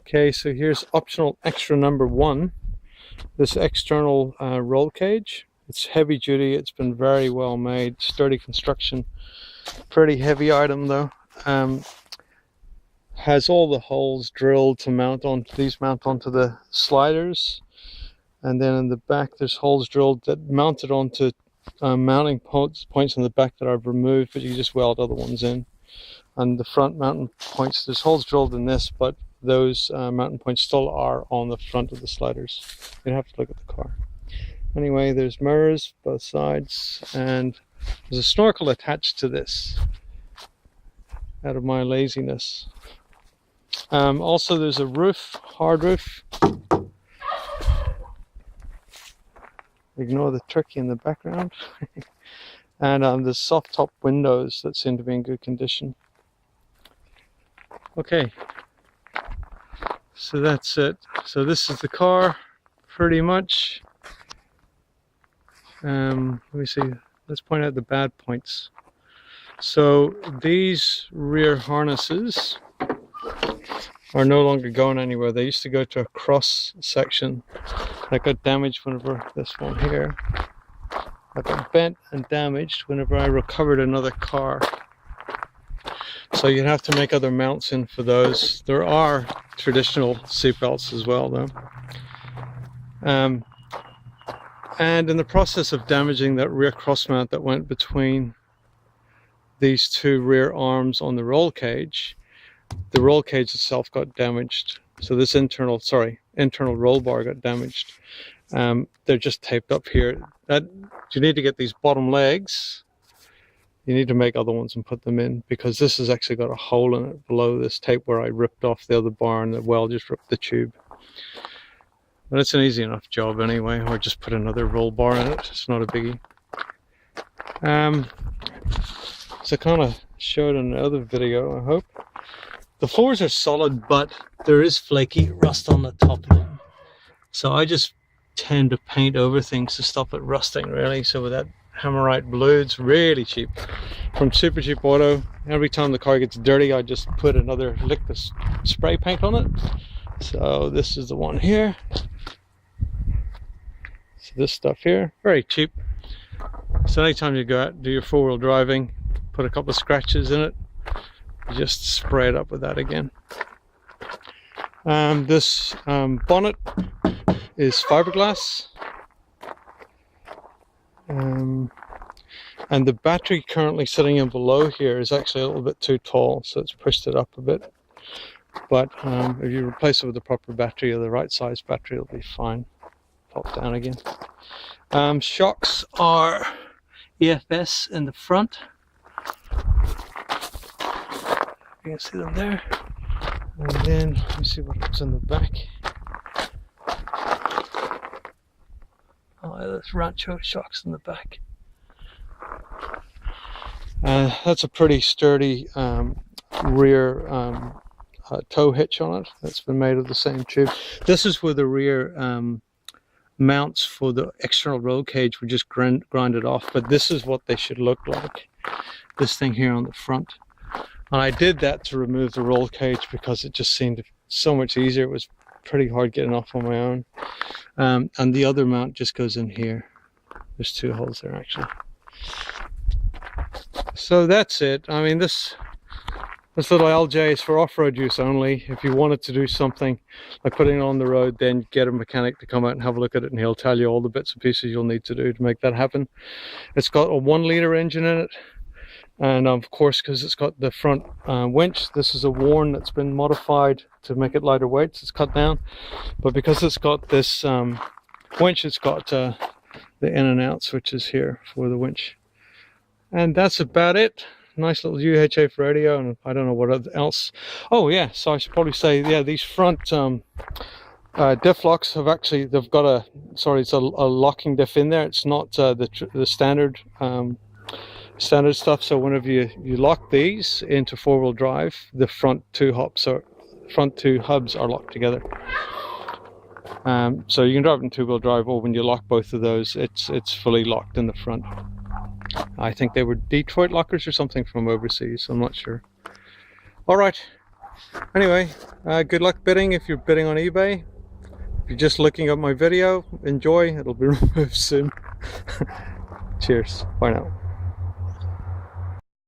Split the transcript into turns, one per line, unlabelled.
Okay, so here's optional extra number 1. This external roll cage. It's heavy duty, it's been very well made, sturdy construction. Pretty heavy item though. Has all the holes drilled to mount on, these mount onto the sliders. And then in the back there's holes drilled that mounted onto mounting points in the back that I've removed, but you just weld other ones in. And the front mounting points, there's holes drilled in this, but those mounting points still are on the front of the sliders. You'd have to look at the car. Anyway, there's mirrors both sides, and there's a snorkel attached to this out of my laziness. Also there's a roof, hard roof. Ignore the turkey in the background. And there's soft top windows that seem to be in good condition. Okay, so that's it. So this is the car pretty much. Let me see, let's point out the bad points. So these rear harnesses are no longer going anywhere. They used to go to a cross section that got damaged whenever, this one here, I got bent and damaged whenever I recovered another car. So you'd have to make other mounts in for those. There are traditional seat belts as well though. And in the process of damaging that rear cross mount that went between these two rear arms on the roll cage, the roll cage itself got damaged. So this internal roll bar got damaged. They're just taped up here. That you need to get these bottom legs. You need to make other ones and put them in, because this has actually got a hole in it below this tape where I ripped off the other bar and the weld just ripped the tube. But it's an easy enough job anyway, or just put another roll bar in it. It's not a biggie. So I kind of showed in another video, I hope. The floors are solid, but there is flaky rust on the top of them. So I just tend to paint over things to stop it rusting, really. So with that Hammerite blue, it's really cheap. From Super Cheap Auto, every time the car gets dirty, I just put another lick of spray paint on it. So this is the one here. So this stuff here, very cheap. So anytime you go out and do your four-wheel driving, put a couple of scratches in it, you just spray it up with that again. This bonnet is fiberglass. And the battery currently sitting in below here is actually a little bit too tall, so it's pushed it up a bit. But if you replace it with the proper battery, or the right size battery, it'll be fine. Pop down again. Shocks are EFS in the front. You can see them there. And then let me see what's in the back. Oh, there's Rancho shocks in the back. That's a pretty sturdy rear tow hitch on it. That's been made of the same tube. This is where the rear mounts for the external roll cage were just grinded off, but this is what they should look like. This thing here on the front. And I did that to remove the roll cage because it just seemed so much easier. It was pretty hard getting off on my own. And the other mount just goes in here. There's two holes there actually. So that's it. I mean, this little LJ is for off-road use only. If you wanted to do something like putting it on the road, then get a mechanic to come out and have a look at it, and he'll tell you all the bits and pieces you'll need to do to make that happen. It's got a 1-liter engine in it. And of course, because it's got the front winch, this is a Warn that's been modified to make it lighter weight, so it's cut down. But because it's got this winch, it's got the in and out switches here for the winch. And that's about it. Nice little UHF radio, and I don't know what else. Oh yeah, so I should probably say, yeah, these front diff locks have actually, they've got a, sorry, it's a locking diff in there. It's not the standard standard stuff. So whenever you lock these into four-wheel drive, the front two hubs are locked together. So you can drive in two-wheel drive, or when you lock both of those, it's fully locked in the front. I think they were Detroit lockers or something from overseas, I'm not sure. All right, Anyway, good luck bidding if you're bidding on eBay. If you're just looking at my video, enjoy. It'll be removed soon. Cheers. Bye now.